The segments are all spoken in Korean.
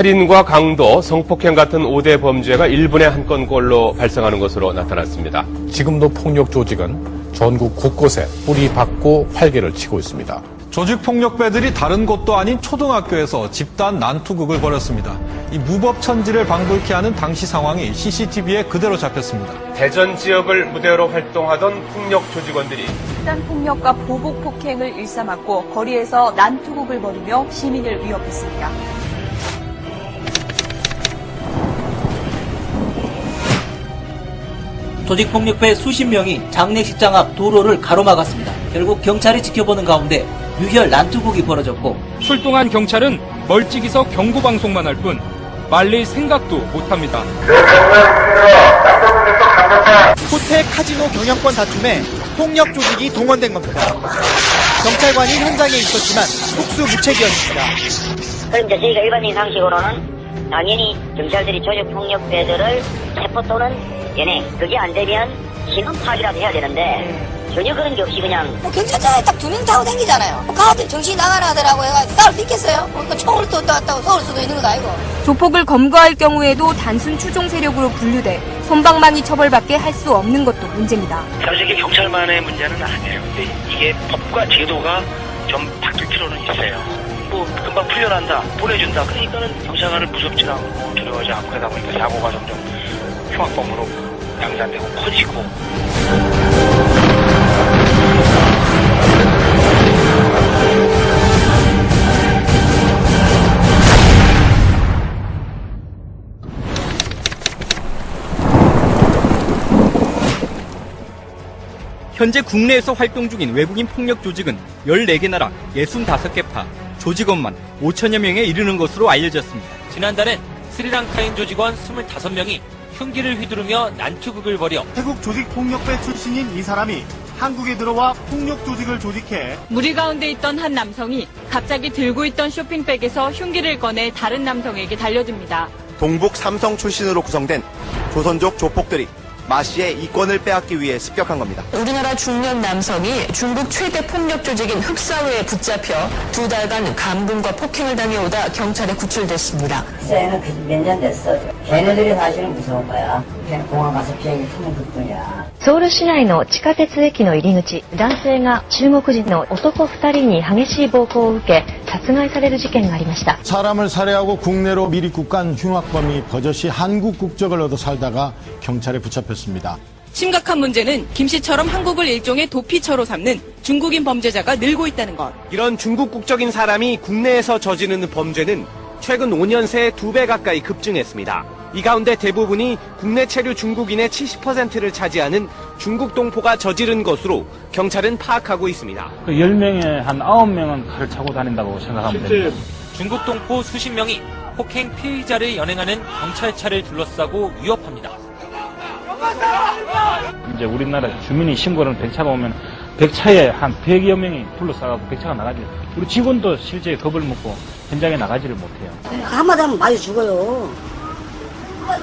살인과 강도, 성폭행 같은 5대 범죄가 1분에 한 건꼴로 발생하는 것으로 나타났습니다. 지금도 폭력 조직은 전국 곳곳에 뿌리 박고 활개를 치고 있습니다. 조직폭력배들이 다른 곳도 아닌 초등학교에서 집단 난투극을 벌였습니다. 이 무법천지를 방불케 하는 당시 상황이 CCTV에 그대로 잡혔습니다. 대전 지역을 무대로 활동하던 폭력 조직원들이 집단 폭력과 보복 폭행을 일삼았고 거리에서 난투극을 벌이며 시민을 위협했습니다. 조직폭력배 수십 명이 장례식장 앞 도로를 가로막았습니다. 결국 경찰이 지켜보는 가운데 유혈 난투극이 벌어졌고 출동한 경찰은 멀찍이서 경고방송만 할 뿐 말릴 생각도 못합니다. 호텔 카지노 경영권 다툼에 폭력 조직이 동원된 겁니다. 경찰관이 현장에 있었지만 속수무책이었습니다. 그럼 이제 저희가 일반인 상식으로는 당연히 경찰들이 조직폭력배들을 체포 또는 연행, 그게 안 되면 신원 파악이라도 해야 되는데 전혀 그런 게 없이 그냥 경찰차에 딱 2명 타고 다니잖아요. 가들 정신이 나가나 하더라고. 싸울 수 있겠어요? 총을 또 왔다고 쏘을 수도 있는 것도 아니고. 조폭을 검거할 경우에도 단순 추종 세력으로 분류돼 솜방망이 처벌받게 할 수 없는 것도 문제입니다. 사실 이게 경찰만의 문제는 아니에요. 근데 이게 법과 제도가 좀 바뀔 필요는 있어요. 뭐 금방 풀려난다, 보내준다. 그러니까는 경찰관을 무섭지 않고 두려워하지 않고 하다 보니까 사고가 점점 흉악범으로 양산되고 커지고. 현재 국내에서 활동 중인 외국인 폭력 조직은 14개 나라 65개 파, 조직원만 5천여 명에 이르는 것으로 알려졌습니다. 지난달엔 스리랑카인 조직원 25명이 흉기를 휘두르며 난투극을 벌여 태국 조직폭력배 출신인 이 사람이 한국에 들어와 폭력 조직을 조직해 무리 가운데 있던 한 남성이 갑자기 들고 있던 쇼핑백에서 흉기를 꺼내 다른 남성에게 달려듭니다. 동북 삼성 출신으로 구성된 조선족 조폭들이 마 씨의 이권을 빼앗기 위해 습격한 겁니다. 우리나라 중년 남성이 중국 최대 폭력 조직인 흑사회에 붙잡혀 2달간 감금과 폭행을 당해오다 경찰에 구출됐습니다. 흑사회는 몇 년 됐어. 걔네들이 사실은 무서운 거야. 그냥 공항 가서 비행기 타면 그뿐이야. ソウル市内の地下鉄駅の入り口、男性が中国人の男2人に激しい暴行を受け殺害される事件がありました。 사람을 살해하고 국내로 미입국한 흉악범이 버젓이 한국 국적을 얻어 살다가 경찰에 붙잡혔습니다. 심각한 문제는 김 씨처럼 한국을 일종의 도피처로 삼는 중국인 범죄자가 늘고 있다는 것. 이런 중국 국적인 사람이 국내에서 저지르는 범죄는 최근 5년 새 2배 가까이 급증했습니다. 이 가운데 대부분이 국내 체류 중국인의 70%를 차지하는 중국 동포가 저지른 것으로 경찰은 파악하고 있습니다. 10명에 한 9명은 칼을 차고 다닌다고 생각하면 됩니다. 중국 동포 수십 명이 폭행 피의자를 연행하는 경찰차를 둘러싸고 위협합니다. 이제 우리나라 주민이 신고를 100차가 오면 100차에 한 100여 명이 둘러싸고 100차가 나가지. 우리 직원도 실제 겁을 먹고 현장에 나가지를 못해요. 한마디 하면 많이 죽어요.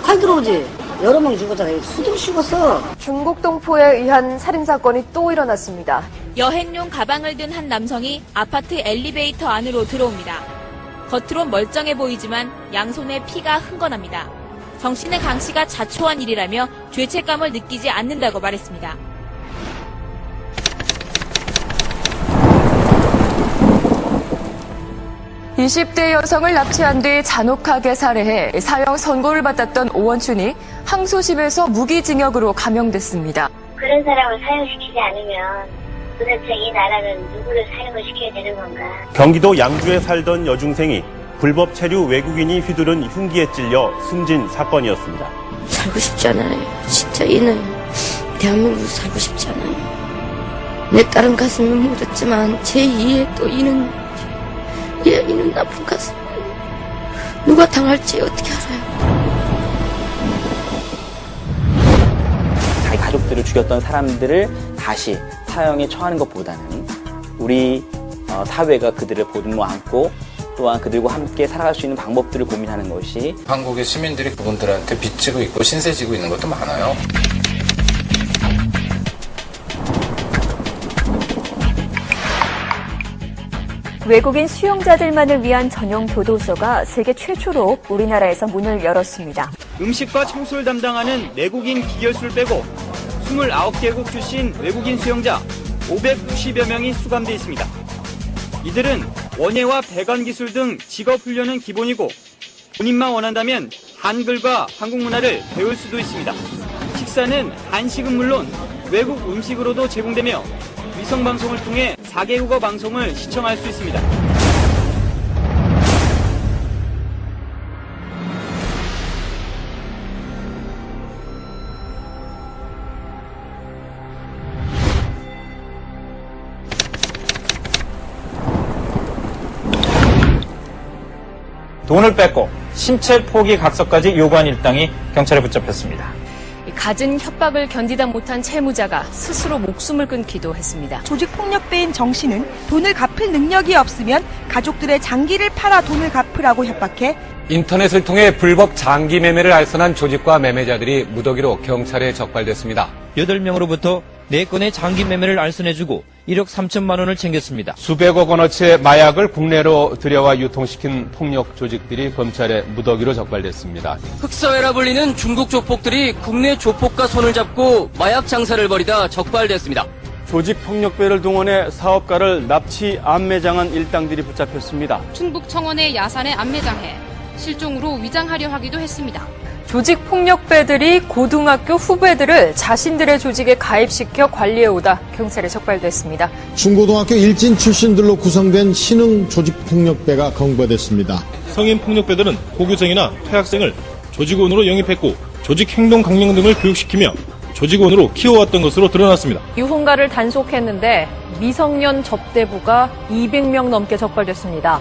칼 들어오지. 여러 명 죽었잖아요. 수두룩 죽었어. 중국 동포에 의한 살인사건이 또 일어났습니다. 여행용 가방을 든 한 남성이 아파트 엘리베이터 안으로 들어옵니다. 겉으론 멀쩡해 보이지만 양손에 피가 흥건합니다. 정신의 강씨가 자초한 일이라며 죄책감을 느끼지 않는다고 말했습니다. (20대) 여성을 납치한 뒤 잔혹하게 살해해 사형 선고를 받았던 오원춘이 항소심에서 무기징역으로 감형됐습니다. 그런 사람을 사형시키지 않으면 도대체 이 나라는 누구를 사형을 시켜야 되는 건가? 경기도 양주에 살던 여중생이 불법 체류 외국인이 휘두른 흉기에 찔려 숨진 사건이었습니다. 살고 싶잖아요. 진짜 이는 대한민국 살고 싶잖아요. 내 딸은 가슴이 묻었지만 제 2의 또 이는 나쁜 가슴. 누가 당할지 어떻게 알아요? 자기 가족들을 죽였던 사람들을 다시 사형에 처하는 것보다는 우리 사회가 그들을 보듬어 안고 또한 그들과 함께 살아갈 수 있는 방법들을 고민하는 것이 한국의 시민들이 그분들한테 빚지고 있고 신세지고 있는 것도 많아요. 외국인 수용자들만을 위한 전용 교도소가 세계 최초로 우리나라에서 문을 열었습니다. 음식과 청소를 담당하는 내국인 기결수를 빼고 29개국 출신 외국인 수용자 590여 명이 수감돼 있습니다. 이들은 원예와 배관 기술 등 직업 훈련은 기본이고 본인만 원한다면 한글과 한국 문화를 배울 수도 있습니다. 식사는 한식은 물론 외국 음식으로도 제공되며 위성방송을 통해 4개국어 방송을 시청할 수 있습니다. 돈을 뺏고 신체 포기 각서까지 요구한 일당이 경찰에 붙잡혔습니다. 갖은 협박을 견디다 못한 채무자가 스스로 목숨을 끊기도 했습니다. 조직폭력배인 정 씨는 돈을 갚을 능력이 없으면 가족들의 장기를 팔아 돈을 갚으라고 협박해 인터넷을 통해 불법 장기 매매를 알선한 조직과 매매자들이 무더기로 경찰에 적발됐습니다. 8명으로부터 4건의 장기 매매를 알선해주고 1억 3천만 원을 챙겼습니다. 수백억 원어치의 마약을 국내로 들여와 유통시킨 폭력 조직들이 검찰에 무더기로 적발됐습니다. 흑사회라 불리는 중국 조폭들이 국내 조폭과 손을 잡고 마약 장사를 벌이다 적발됐습니다. 조직폭력배를 동원해 사업가를 납치 암매장한 일당들이 붙잡혔습니다. 충북 청원의 야산에 암매장해 실종으로 위장하려 하기도 했습니다. 조직폭력배들이 고등학교 후배들을 자신들의 조직에 가입시켜 관리해오다 경찰에 적발됐습니다. 중고등학교 일진 출신들로 구성된 신흥 조직폭력배가 검거됐습니다. 성인 폭력배들은 고교생이나 퇴학생을 조직원으로 영입했고 조직행동 강령 등을 교육시키며 조직원으로 키워왔던 것으로 드러났습니다. 유흥가를 단속했는데 미성년 접대부가 200명 넘게 적발됐습니다.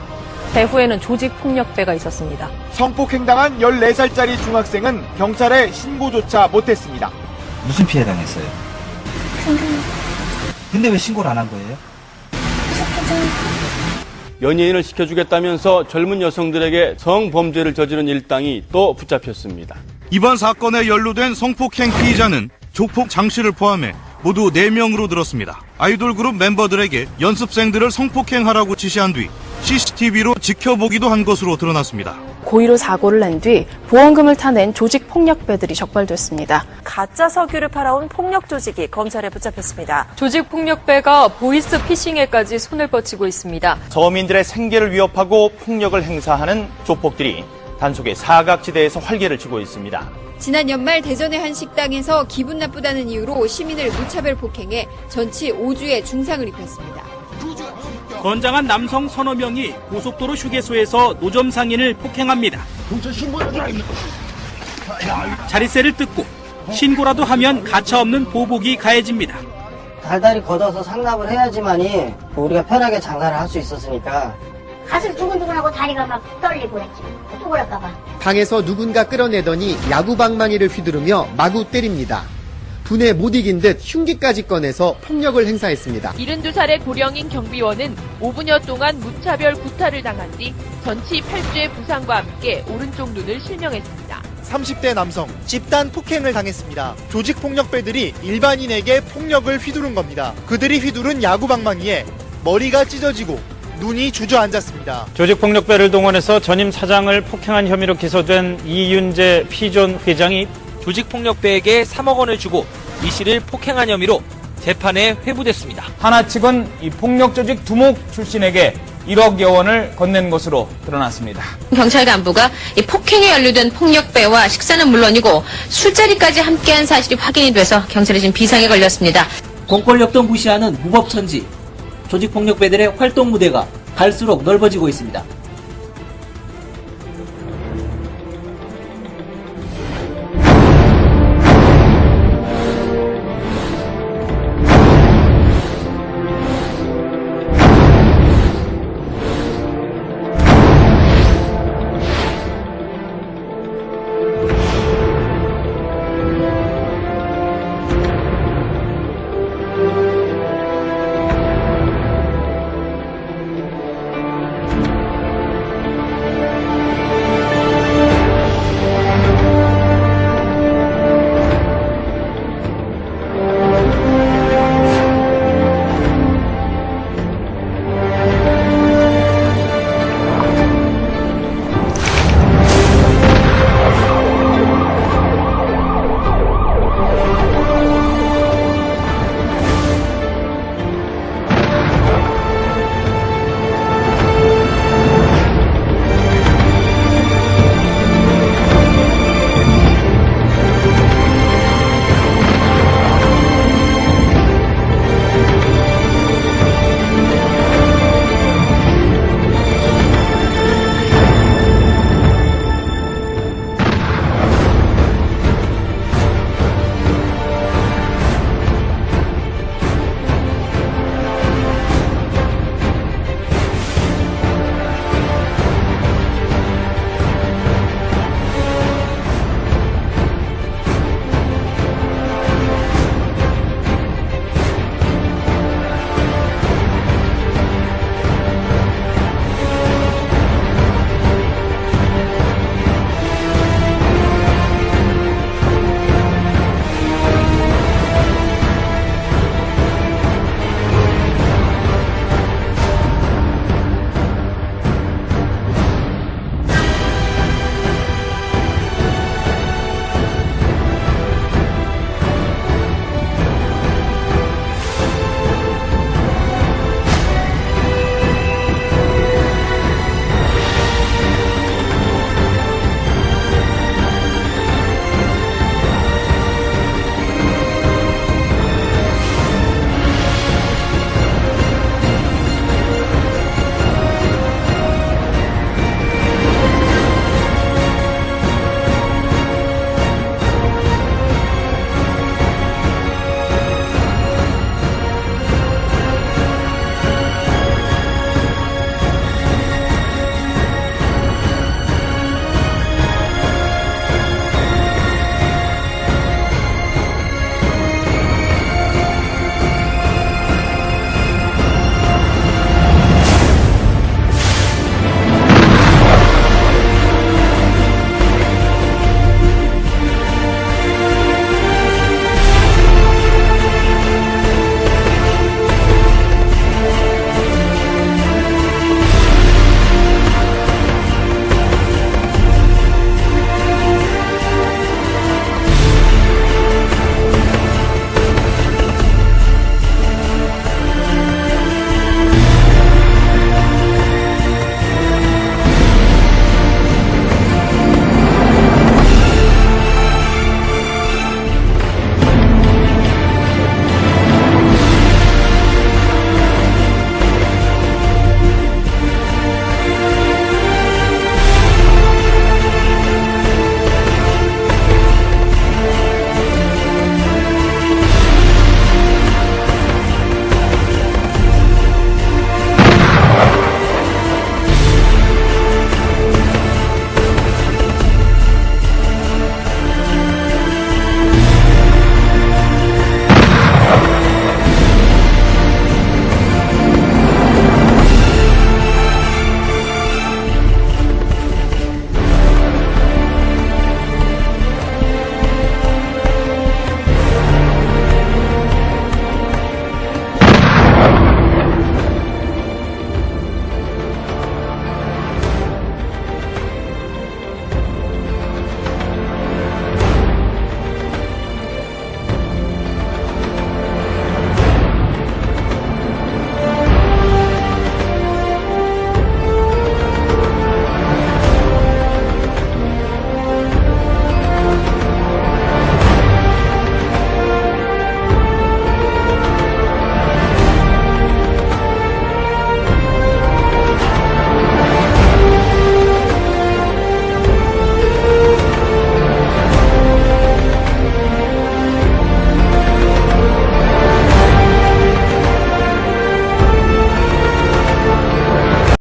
배후에는 조직폭력배가 있었습니다. 성폭행당한 14살짜리 중학생은 경찰에 신고조차 못했습니다. 무슨 피해 당했어요? 근데 왜 신고를 안 한 거예요? 연예인을 시켜주겠다면서 젊은 여성들에게 성범죄를 저지른 일당이 또 붙잡혔습니다. 이번 사건에 연루된 성폭행 피의자는 조폭 장 씨를 포함해 모두 4명으로 들었습니다. 아이돌 그룹 멤버들에게 연습생들을 성폭행하라고 지시한 뒤 CCTV로 지켜보기도 한 것으로 드러났습니다. 고의로 사고를 낸 뒤 보험금을 타낸 조직폭력배들이 적발됐습니다. 가짜 석유를 팔아온 폭력 조직이 검찰에 붙잡혔습니다. 조직폭력배가 보이스피싱에까지 손을 뻗치고 있습니다. 서민들의 생계를 위협하고 폭력을 행사하는 조폭들이 단속의 사각지대에서 활개를 치고 있습니다. 지난 연말 대전의 한 식당에서 기분 나쁘다는 이유로 시민을 무차별 폭행해 전치 5주의 중상을 입혔습니다. 건장한 남성 서너 명이 고속도로 휴게소에서 노점 상인을 폭행합니다. 자릿세를 뜯고 신고라도 하면 가차없는 보복이 가해집니다. 달달이 걷어서 상납을 해야지만이 우리가 편하게 장사를 할 수 있었으니까. 가슴 두근두근하고 다리가 막 떨리고 했지. 또 그럴까봐. 방에서 누군가 끌어내더니 야구방망이를 휘두르며 마구 때립니다. 분에 못 이긴 듯 흉기까지 꺼내서 폭력을 행사했습니다. 72살의 고령인 경비원은 5분여 동안 무차별 구타를 당한 뒤 전치 8주의 부상과 함께 오른쪽 눈을 실명했습니다. 30대 남성 집단 폭행을 당했습니다. 조직폭력배들이 일반인에게 폭력을 휘두른 겁니다. 그들이 휘두른 야구방망이에 머리가 찢어지고 눈이 주저앉았습니다. 조직폭력배를 동원해서 전임 사장을 폭행한 혐의로 기소된 이윤재 피존 회장이 조직폭력배에게 3억 원을 주고 이 씨를 폭행한 혐의로 재판에 회부됐습니다. 하나 측은 이 폭력 조직 두목 출신에게 1억여 원을 건넨 것으로 드러났습니다. 경찰 간부가 이 폭행에 연루된 폭력배와 식사는 물론이고 술자리까지 함께한 사실이 확인이 돼서 경찰이 지금 비상에 걸렸습니다. 공권력도 무시하는 무법천지. 조직폭력배들의 활동 무대가 갈수록 넓어지고 있습니다.